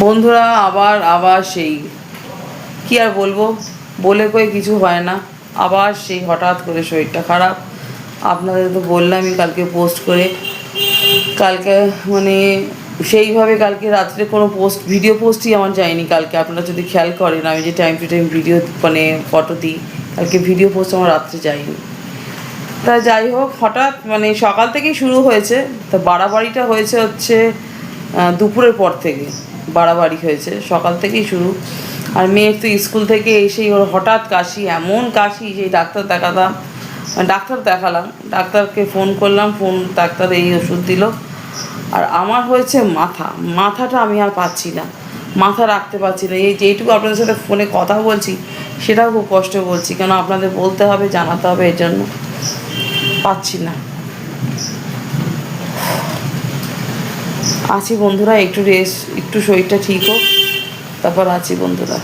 বন্ধুরা আবার আবার সেই কি আর বলবো, বলে কয়ে কিছু হয় না। আবার সেই হঠাৎ করে শরীরটা খারাপ। আপনাদের তো বললামই কালকে পোস্ট করে। কালকে মানে সেইভাবে কালকে রাত্রে কোনো ভিডিও পোস্টই আমার যায়নি কালকে। আপনারা যদি খেয়াল করেন, আমি যে টাইম টু টাইম ভিডিও মানে ফটো দিই, কালকে ভিডিও পোস্ট আমার রাত্রে যায়নি। তা যাই হোক, হঠাৎ মানে সকাল থেকেই শুরু হয়েছে। তা বাড়াবাড়িটা হয়েছে হচ্ছে দুপুরের পর থেকে বাড়াবাড়ি হয়েছে, সকাল থেকেই শুরু। আর মেয়ের তো স্কুল থেকে এসেই ওর হঠাৎ কাশি, এমন কাশি যে ডাক্তার দেখালাম, ডাক্তারকে ফোন করলাম, ডাক্তার এই ওষুধ দিল। আর আমার হয়েছে মাথাটা আমি আর পাচ্ছি না, মাথা রাখতে পারছি না। এই যেইটুকু আপনাদের সাথে ফোনে কথা বলছি সেটাও খুব কষ্ট বলছি, কেন আপনাদের বলতে হবে, জানাতে হবে, এর জন্য পাচ্ছি না। আছি বন্ধুরা, একটু রেস্ট, একটু শরীরটা ঠিক হোক, তারপর আছি বন্ধুরা।